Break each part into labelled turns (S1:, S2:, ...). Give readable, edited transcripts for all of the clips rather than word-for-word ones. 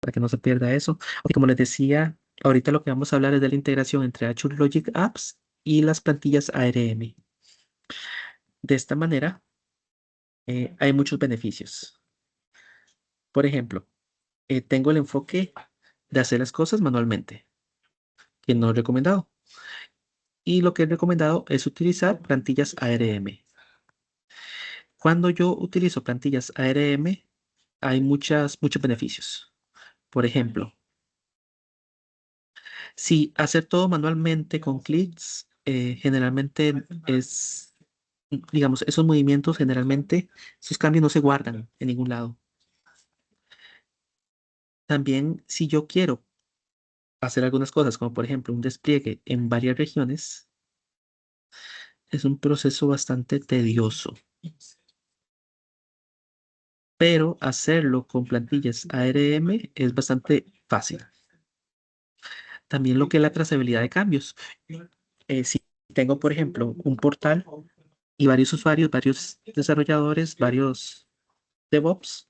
S1: para que no se pierda eso. Y como les decía, ahorita lo que vamos a hablar es de la integración entre Azure Logic Apps y las plantillas ARM. De esta manera, hay muchos beneficios. Por ejemplo, tengo el enfoque de hacer las cosas manualmente, que no es recomendado. Y lo que es recomendado es utilizar plantillas ARM. Cuando yo utilizo plantillas ARM, hay muchos beneficios. Por ejemplo, si hacer todo manualmente con clics, generalmente es, digamos, esos movimientos generalmente, esos cambios no se guardan en ningún lado. También, si yo quiero hacer algunas cosas, como por ejemplo un despliegue en varias regiones, es un proceso bastante tedioso. Pero hacerlo con plantillas ARM es bastante fácil. También lo que es la trazabilidad de cambios. Si tengo, por ejemplo, un portal y varios usuarios, varios desarrolladores, varios DevOps,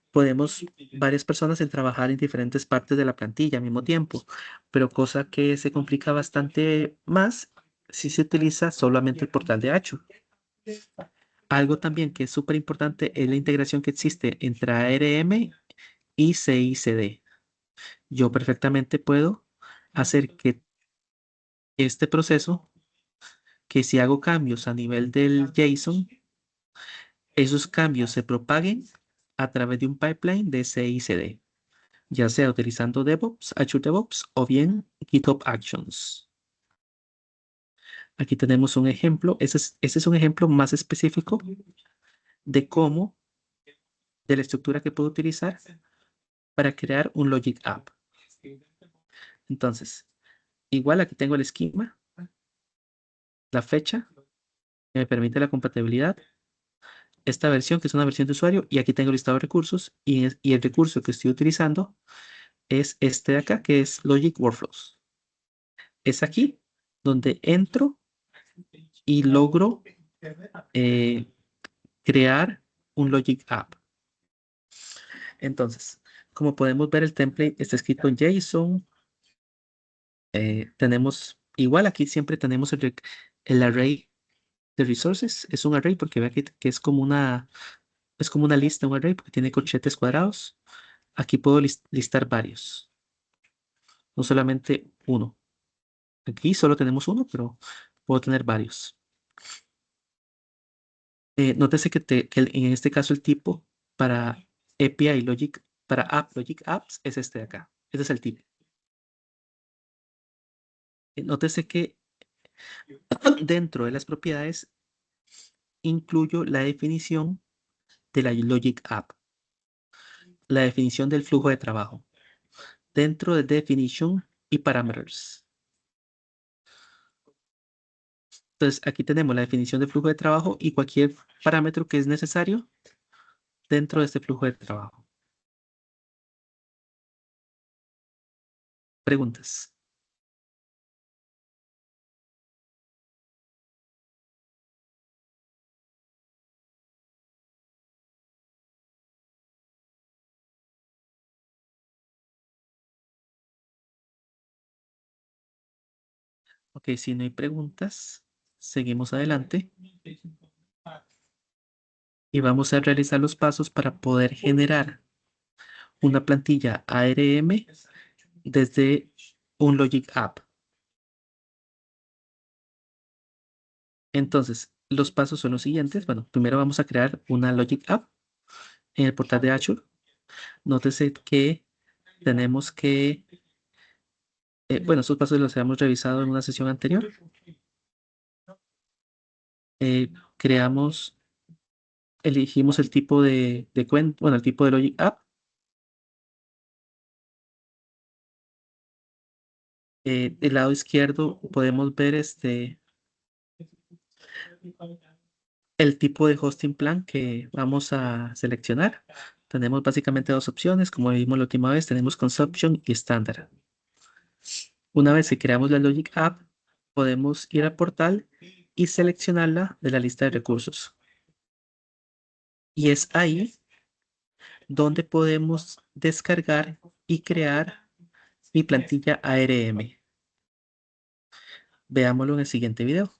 S1: podemos varias personas en trabajar en diferentes partes de la plantilla al mismo tiempo, pero cosa que se complica bastante más si se utiliza solamente el portal de Azure. Algo también que es súper importante es la integración que existe entre ARM y CICD. Yo perfectamente puedo hacer que este proceso, que si hago cambios a nivel del JSON, esos cambios se propaguen a través de un pipeline de CI/CD, ya sea utilizando DevOps, Azure DevOps o bien GitHub Actions. Aquí tenemos un ejemplo, ese es un ejemplo más específico de cómo, de la estructura que puedo utilizar para crear un Logic App. Entonces, igual aquí tengo el esquema, la fecha, que me permite la compatibilidad, esta versión que es una versión de usuario y aquí tengo el listado de recursos y el recurso que estoy utilizando es este de acá que es Logic Workflows. Es aquí donde entro y logro eh, crear un Logic App. Entonces, como podemos ver, el template está escrito en JSON. Tenemos, igual aquí siempre tenemos el array de resources. Es un array porque ve que es como una lista, un array porque tiene corchetes cuadrados. Aquí puedo listar varios, no solamente uno. Aquí solo tenemos uno, pero puedo tener varios. Nótese en este caso el tipo para API Logic, para App Logic Apps es este de acá. Ese es el tipo. Nótese que dentro de las propiedades incluyo la definición de la Logic App, la definición del flujo de trabajo, dentro de definition y parameters. Entonces, aquí tenemos la definición de flujo de trabajo y cualquier parámetro que es necesario dentro de este flujo de trabajo. Preguntas. Ok, si no hay preguntas, seguimos adelante y vamos a realizar los pasos para poder generar una plantilla ARM desde un Logic App. Entonces, los pasos son los siguientes. Bueno, primero vamos a crear una Logic App en el portal de Azure. Nótese que tenemos que, bueno, estos pasos los habíamos revisado en una sesión anterior. Creamos, elegimos el tipo de cuenta, bueno, el tipo de Logic App. Del lado izquierdo podemos ver el tipo de hosting plan que vamos a seleccionar. Tenemos básicamente dos opciones, como vimos la última vez, tenemos Consumption y estándar. Una vez que creamos la Logic App, podemos ir al portal y seleccionarla de la lista de recursos. Y es ahí donde podemos descargar y crear mi plantilla ARM. Veámoslo en el siguiente video.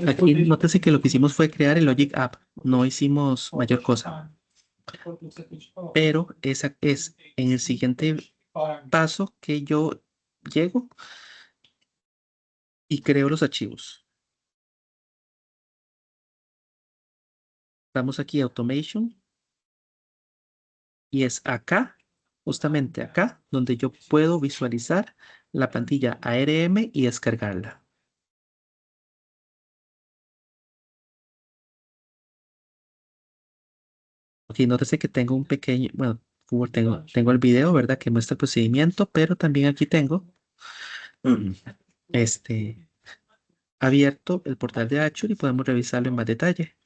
S1: Aquí nótese que lo que hicimos fue crear el Logic App, no hicimos mayor cosa, pero esa es en el siguiente paso que yo llego y creo los archivos. Vamos aquí a Automation y es acá, justamente acá, donde yo puedo visualizar la plantilla ARM y descargarla. Ok, nótese que tengo un pequeño, bueno, tengo el video, ¿verdad? Que muestra el procedimiento, pero también aquí tengo mm, este abierto el portal de Azure y podemos revisarlo en más detalle.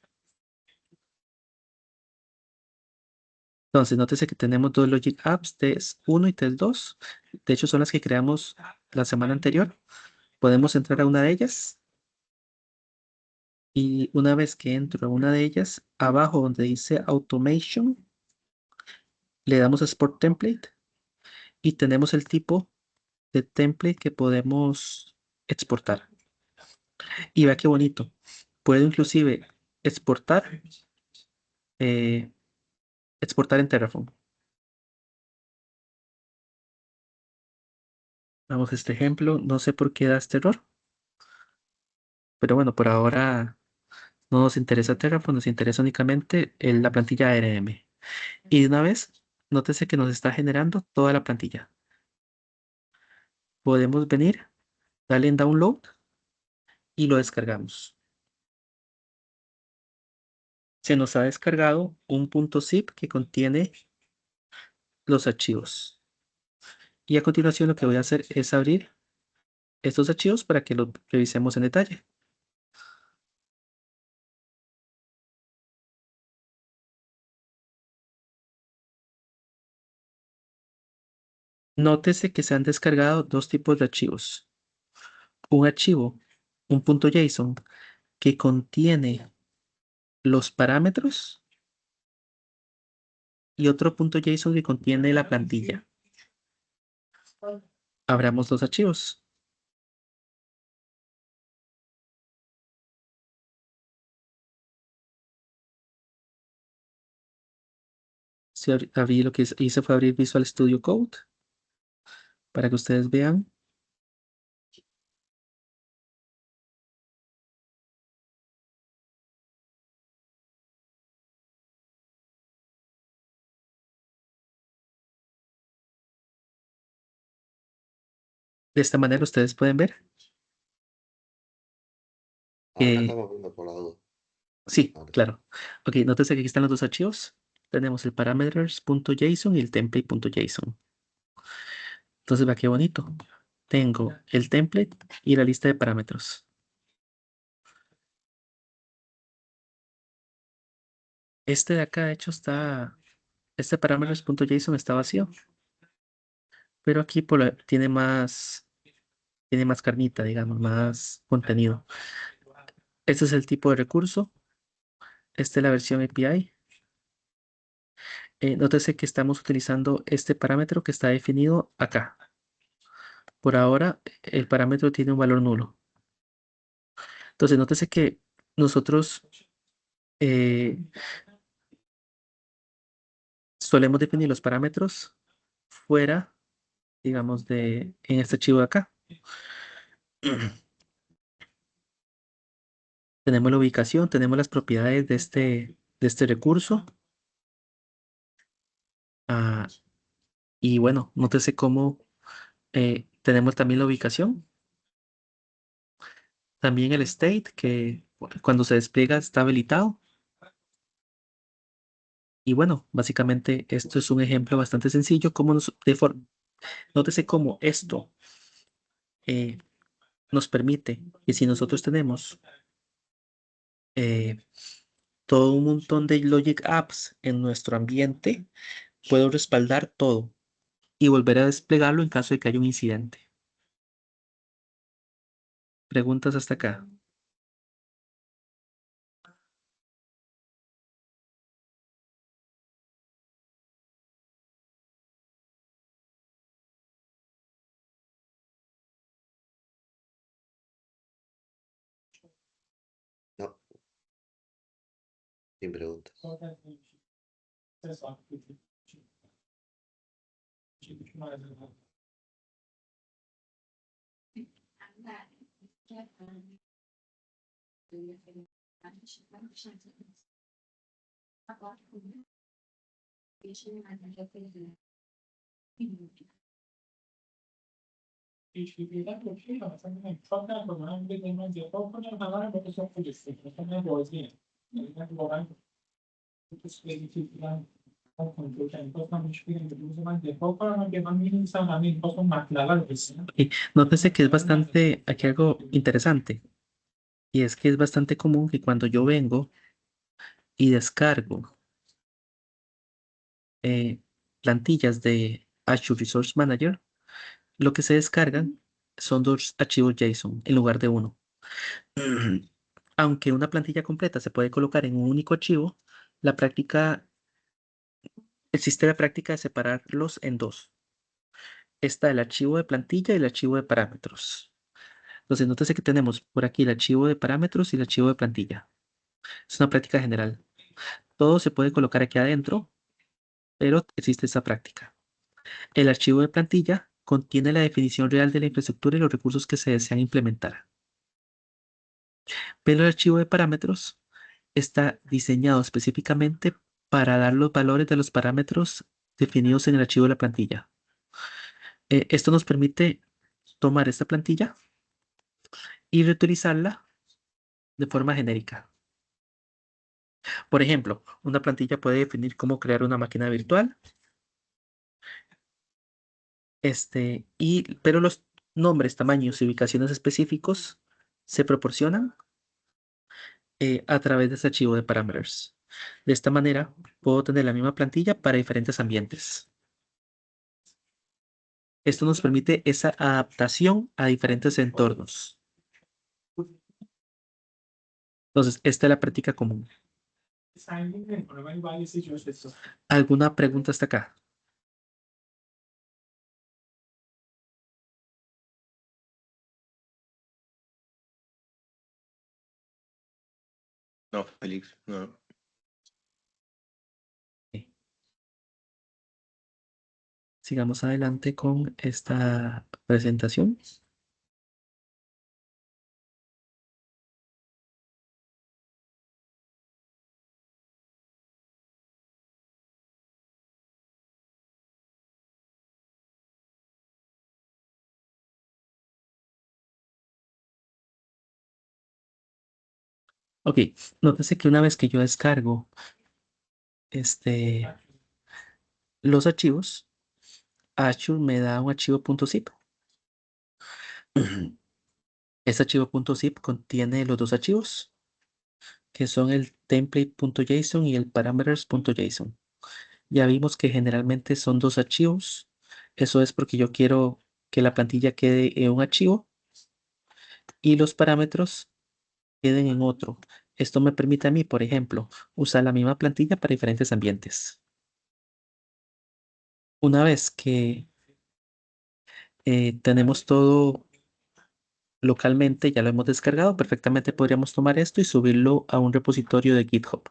S1: Entonces, nótese que tenemos dos Logic Apps, Test 1 y Test 2. De hecho, son las que creamos la semana anterior. Podemos entrar a una de ellas y una vez que entro a una de ellas, abajo donde dice Automation, le damos a Export Template y tenemos el tipo de template que podemos exportar. Y vea qué bonito. Puedo inclusive exportar, eh, exportar en Terraform. Vamos a este ejemplo. No sé por qué da este error, pero bueno, por ahora no nos interesa Terraform, nos interesa únicamente la plantilla ARM. Y de una vez, nótese que nos está generando toda la plantilla. Podemos venir, darle en download y lo descargamos. Se nos ha descargado un .zip que contiene los archivos. Y a continuación lo que voy a hacer es abrir estos archivos para que los revisemos en detalle. Nótese que se han descargado dos tipos de archivos. Un archivo, un .json que contiene los parámetros y otro .json que contiene la plantilla. Abramos los archivos. Abrí lo que hice fue abrir Visual Studio Code para que ustedes vean. De esta manera ustedes pueden ver.
S2: Ahora
S1: que
S2: estamos viendo por la duda.
S1: sí,
S2: Vale.
S1: claro. Ok, nótese que aquí están los dos archivos. Tenemos el parameters.json y el template.json. Entonces, vea qué bonito. Tengo el template y la lista de parámetros. Este de acá, de hecho, este parameters.json está vacío, pero aquí tiene más carnita, digamos, más contenido. Este es el tipo de recurso. Esta es la versión API. Nótese que estamos utilizando este parámetro que está definido acá. Por ahora, el parámetro tiene un valor nulo. Entonces, nótese que nosotros eh, solemos definir los parámetros fuera, digamos, en este archivo de acá. Tenemos la ubicación, tenemos las propiedades de este recurso. Ah, y bueno, nótese cómo tenemos también la ubicación. También el state, que cuando se despliega está habilitado. Y bueno, básicamente esto es un ejemplo bastante sencillo. Nótese cómo esto eh, nos permite que si nosotros tenemos eh, todo un montón de Logic Apps en nuestro ambiente, puedo respaldar todo y volver a desplegarlo en caso de que haya un incidente. ¿Preguntas hasta acá?
S2: No, sin preguntas.
S1: Y nótese que es bastante, aquí algo interesante, y es que es bastante común que cuando yo vengo y descargo eh, plantillas de Azure Resource Manager, lo que se descargan son dos archivos JSON en lugar de uno. Aunque una plantilla completa se puede colocar en un único archivo, la práctica, existe la práctica de separarlos en dos. Está el archivo de plantilla y el archivo de parámetros. Entonces, nótese que tenemos por aquí el archivo de parámetros y el archivo de plantilla. Es una práctica general. Todo se puede colocar aquí adentro, pero existe esa práctica. El archivo de plantilla contiene la definición real de la infraestructura y los recursos que se desean implementar. Pero el archivo de parámetros está diseñado específicamente para dar los valores de los parámetros definidos en el archivo de la plantilla. Esto nos permite tomar esta plantilla y reutilizarla de forma genérica. Por ejemplo, una plantilla puede definir cómo crear una máquina virtual, pero los nombres, tamaños y ubicaciones específicos se proporcionan a través de este archivo de parameters. De esta manera, puedo tener la misma plantilla para diferentes ambientes. Esto nos permite esa adaptación a diferentes entornos. Entonces, esta es la práctica común. ¿Alguna pregunta hasta acá?
S2: No, Félix, no.
S1: Ok. Sigamos adelante con esta presentación. Ok, nótese que una vez que yo descargo este, los archivos, Azure me da un archivo .zip. Este archivo .zip contiene los dos archivos, que son el template.json y el parameters.json. Ya vimos que generalmente son dos archivos. Eso es porque yo quiero que la plantilla quede en un archivo y los parámetros queden en otro. Esto me permite a mí, por ejemplo, usar la misma plantilla para diferentes ambientes. Una vez que tenemos todo localmente, ya lo hemos descargado, perfectamente podríamos tomar esto y subirlo a un repositorio de GitHub.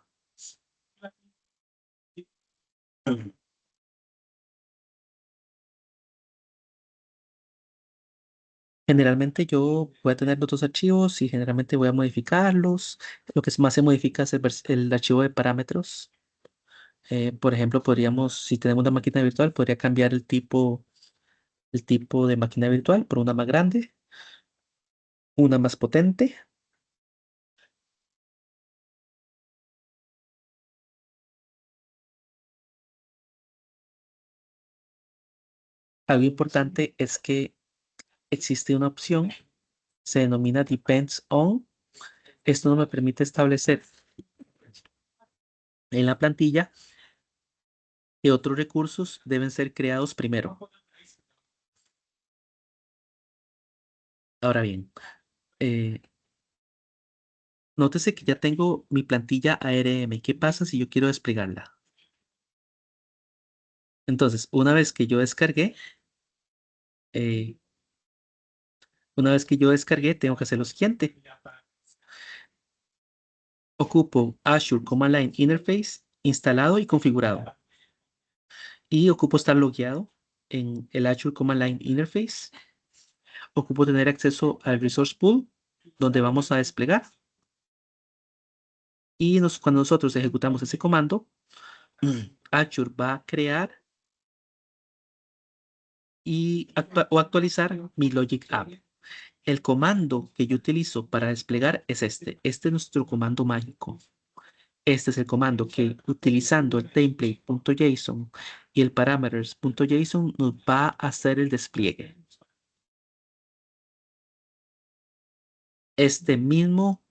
S1: Generalmente yo voy a tener los dos archivos y generalmente voy a modificarlos. Lo que más se modifica es el archivo de parámetros. Por ejemplo, podríamos, si tenemos una máquina virtual, podría cambiar el tipo de máquina virtual por una más grande, una más potente. Algo importante es que existe una opción, se denomina Depends on. Esto no me permite establecer en la plantilla que otros recursos deben ser creados primero. Ahora bien, eh, nótese que ya tengo mi plantilla ARM. ¿Qué pasa si yo quiero desplegarla? Entonces, eh, una vez que yo descargué, tengo que hacer lo siguiente. Ocupo Azure Command Line Interface instalado y configurado. Y ocupo estar logueado en el Azure Command Line Interface. Ocupo tener acceso al Resource Pool donde vamos a desplegar. Y cuando nosotros ejecutamos ese comando, Azure va a crear o actualizar mi Logic App. El comando que yo utilizo para desplegar es este. Este es nuestro comando mágico. Este es el comando que utilizando el template.json y el parameters.json nos va a hacer el despliegue. Este mismo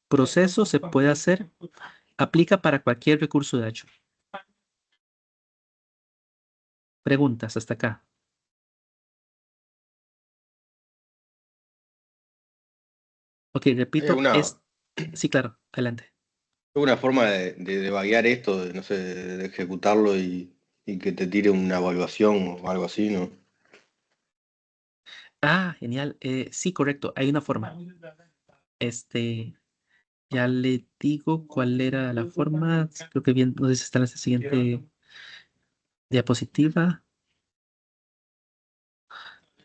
S1: proceso se puede hacer, aplica para cualquier recurso de Azure. Preguntas hasta acá. Ok,
S2: ¿Hay
S1: repito,
S2: alguna,
S1: sí, claro, adelante.
S2: alguna forma de debuguear esto, de, no sé, de ejecutarlo y que te tire una evaluación o algo así, ¿no?
S1: Ah, genial. Sí, correcto, hay una forma. Este, ya le digo cuál era la forma. Creo que bien, no sé si está en la siguiente diapositiva.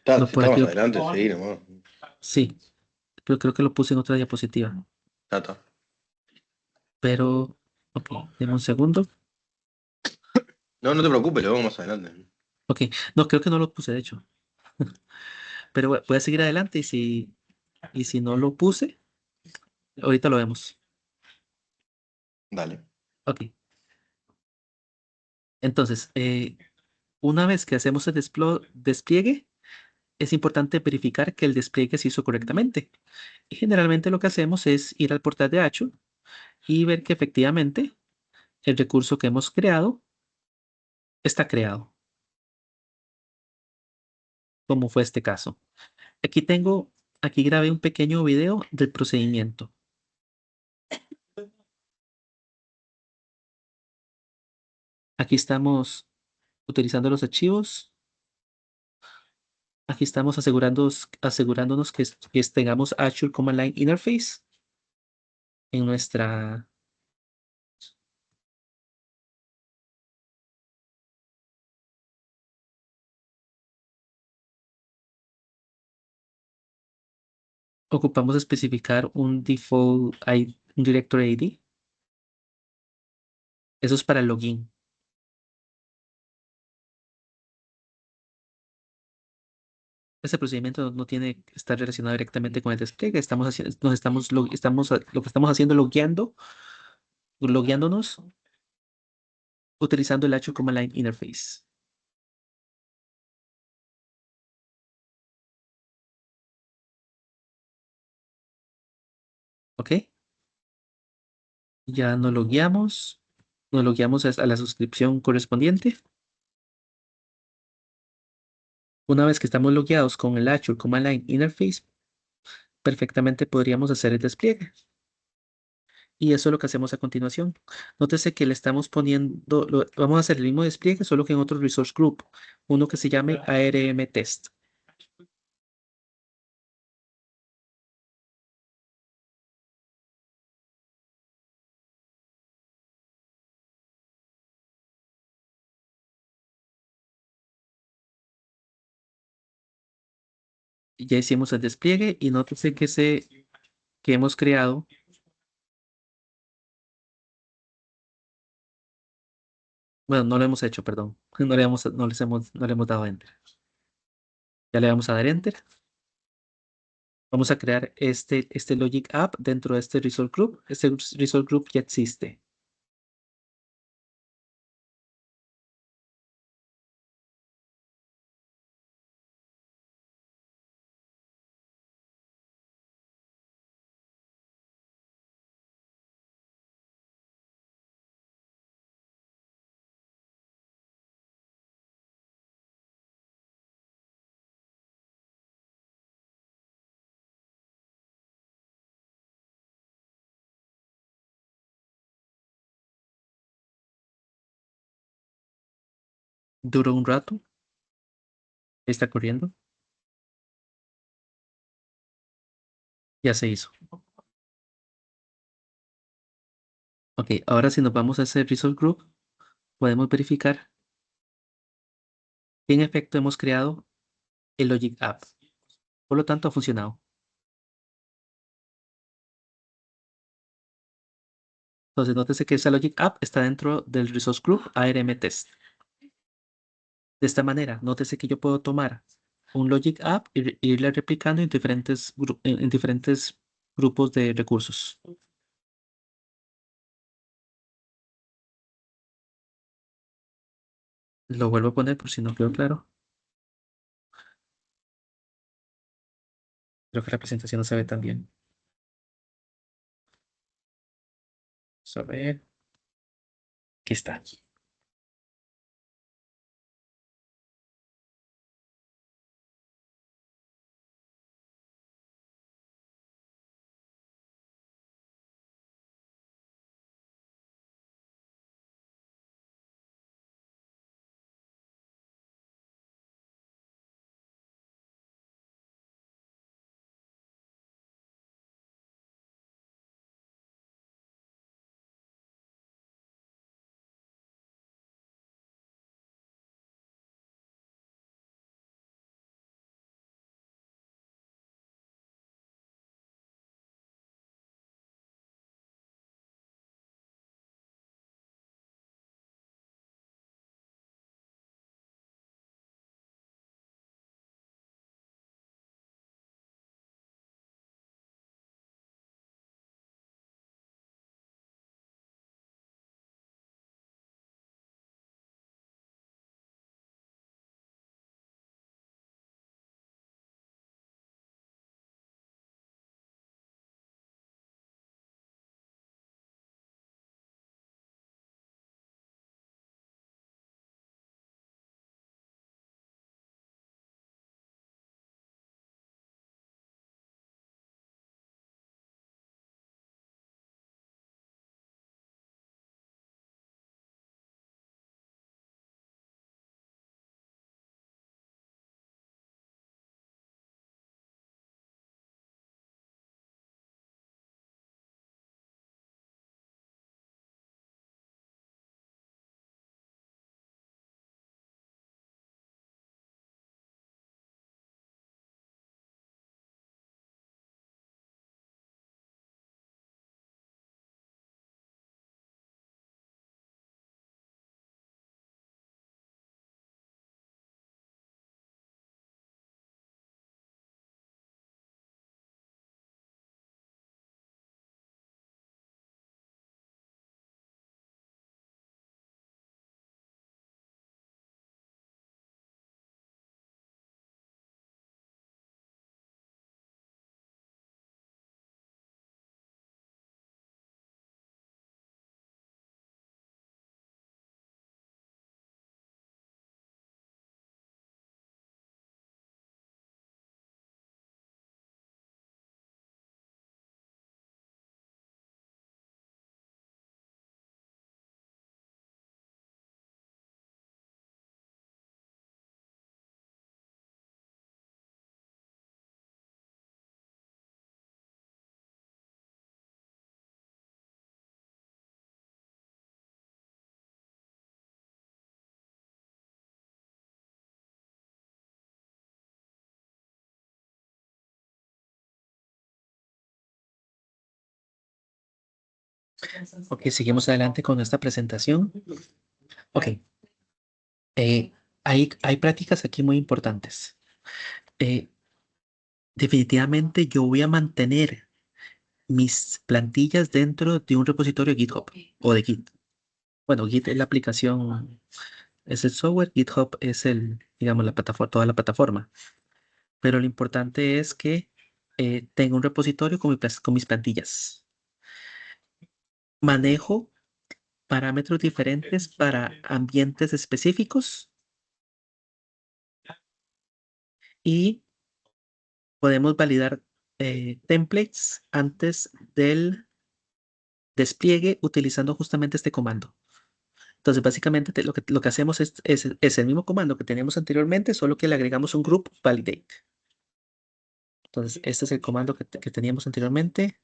S1: No,
S2: Si
S1: por
S2: está
S1: aquí.
S2: más adelante, seguí nomás.
S1: Sí, pero creo que lo puse en otra diapositiva.
S2: Ya está.
S1: Pero, ok, deme un segundo.
S2: No, no te preocupes, lo vemos más adelante.
S1: Ok, no, creo que no lo puse, de hecho. Pero voy a seguir adelante y si no lo puse, ahorita lo vemos.
S2: Dale.
S1: Ok, entonces, una vez que hacemos el despliegue, es importante verificar que el despliegue se hizo correctamente. Y generalmente lo que hacemos es ir al portal de Azure y ver que efectivamente el recurso que hemos creado está creado, como fue este caso. Aquí grabé un pequeño video del procedimiento. Aquí estamos utilizando los archivos. Aquí estamos asegurándonos que tengamos Azure Command Line Interface en nuestra. Ocupamos especificar un directory ID. Eso es para el login. Este procedimiento no tiene que estar relacionado directamente con el despliegue. Estamos haciendo, nos estamos, lo, estamos, lo que estamos haciendo logueándonos utilizando el Azure Command Line Interface. ¿Ok? Ya nos logueamos a la suscripción correspondiente. Una vez que estamos logueados con el Azure Command Line Interface, perfectamente podríamos hacer el despliegue. Y eso es lo que hacemos a continuación. Nótese que le estamos poniendo, vamos a hacer el mismo despliegue, solo que en otro resource group, uno que se llame ARM Test. Ya hicimos el despliegue y nótese que hemos creado, bueno, no lo hemos hecho, perdón. No le hemos dado enter. Ya le vamos a dar enter. Vamos a crear este Logic App dentro de este Result Group. Este Result Group ya existe. Duró un rato. Está corriendo. Ya se hizo. Ok, ahora si nos vamos a ese Result Group, podemos verificar que en efecto hemos creado el Logic App. Por lo tanto, ha funcionado. Entonces, nótese que esa Logic App está dentro del Resource Group ARM Test. De esta manera, nótese que yo puedo tomar un Logic App e irle replicando en en diferentes grupos de recursos. Lo vuelvo a poner por si no quedó claro. Creo que la presentación no se ve tan bien. Vamos a ver. Aquí está. Ok, seguimos adelante con esta presentación. Ok, hay prácticas aquí muy importantes. Eh, Definitivamente yo voy a mantener mis plantillas dentro de un repositorio GitHub o de Git. Bueno, Git es la aplicación, es el software, GitHub es digamos, la plataforma, toda la plataforma. Pero lo importante es que tenga un repositorio con mis plantillas. Manejo parámetros diferentes para ambientes específicos y podemos validar templates antes del despliegue utilizando justamente este comando. Entonces, básicamente lo que hacemos es el mismo comando que teníamos anteriormente, solo que le agregamos un group validate. Entonces, este es el comando que teníamos anteriormente.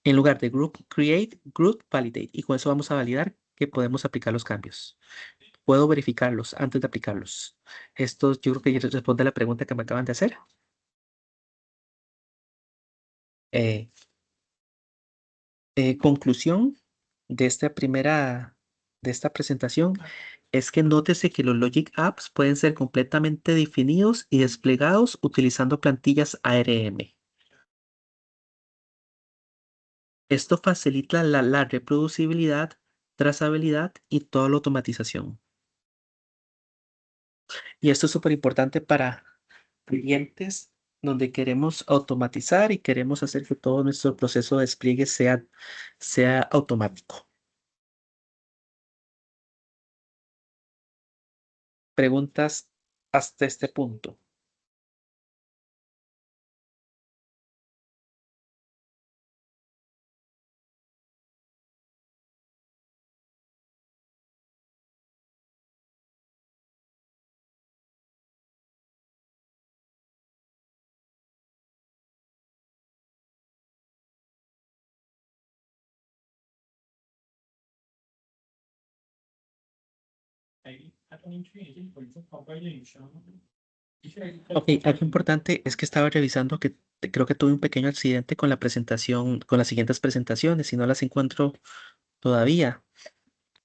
S1: En lugar de group create, group validate. Y con eso vamos a validar que podemos aplicar los cambios. Puedo verificarlos antes de aplicarlos. Esto yo creo que ya responde a la pregunta que me acaban de hacer. Eh, Conclusión de de esta presentación es que nótese que los Logic Apps pueden ser completamente definidos y desplegados utilizando plantillas ARM. Esto facilita la reproducibilidad, trazabilidad y toda la automatización. Y esto es súper importante para clientes donde queremos automatizar y queremos hacer que todo nuestro proceso de despliegue sea automático. Preguntas hasta este punto. Ok, algo importante es que estaba revisando que creo que tuve un pequeño accidente con la presentación, con las siguientes presentaciones y no las encuentro todavía.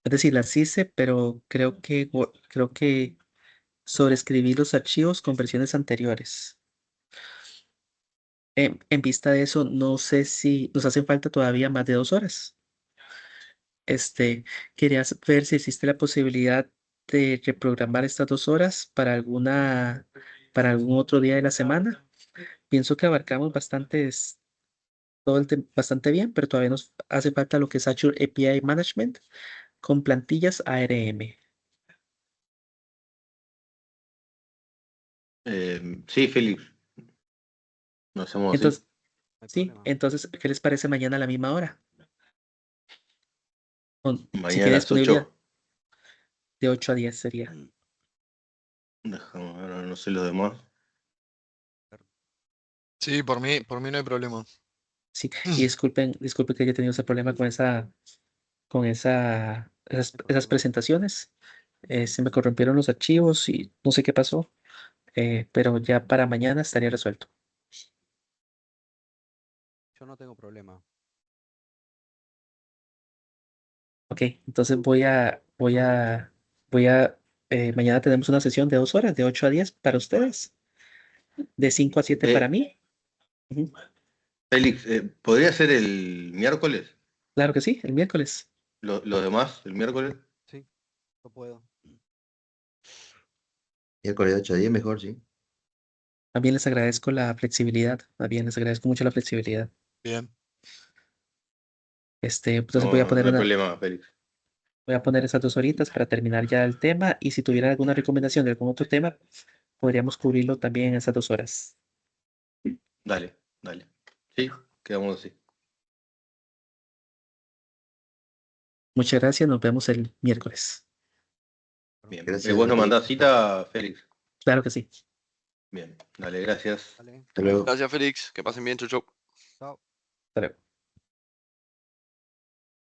S1: Es decir, las hice, pero creo que sobreescribí los archivos con versiones anteriores. En vista de eso, no sé si nos hacen falta todavía más de 2 horas. Quería ver si existe la posibilidad de reprogramar estas 2 horas para algún otro día de la semana. Pienso que abarcamos bastante bien, pero todavía nos hace falta lo que es Azure API Management con plantillas ARM.
S2: Sí, Félix, ¿lo hacemos así?
S1: Entonces,
S3: No hay
S1: sí,
S3: problema.
S1: entonces, ¿qué les parece mañana a la misma hora? Si
S2: Mañana a
S1: tiene
S2: las
S1: disponibilidad,
S2: 8.
S1: de 8 a 10 sería.
S2: Déjame ver, no sé los demás.
S4: Sí, por mí no hay problema.
S1: Sí, y disculpen que haya tenido ese problema esas presentaciones. Se me corrompieron los archivos y no sé qué pasó, pero ya para mañana estaría resuelto.
S3: Yo no tengo problema.
S1: Ok, entonces mañana tenemos una sesión de 2 horas, de 8 a 10 para ustedes, de 5 a 7 para
S2: Eh,
S1: mí. Ujú.
S2: Félix, ¿podría ser el miércoles?
S1: Claro que sí, el miércoles.
S2: ¿Los demás, el miércoles?
S3: Sí, yo puedo.
S5: Miércoles de 8 a 10 mejor, sí.
S1: También les agradezco la flexibilidad, también les agradezco mucho la flexibilidad.
S4: Bien.
S1: Entonces
S2: No, no hay problema, Félix.
S1: voy a poner esas 2 horitas para terminar ya el tema y si tuvieran alguna recomendación de algún otro tema, podríamos cubrirlo también en esas 2 horas.
S2: Dale, dale. Sí, quedamos así.
S1: Muchas gracias, nos vemos el miércoles.
S2: Bien.
S5: Gracias,
S2: ¿Vos nos
S5: Félix.
S2: mandás cita, Félix?
S1: Claro que sí.
S2: Bien, dale, gracias.
S3: Vale.
S5: Hasta luego.
S4: Gracias, Félix. Que pasen bien, chau, chau.
S3: Chao.
S1: Hasta luego.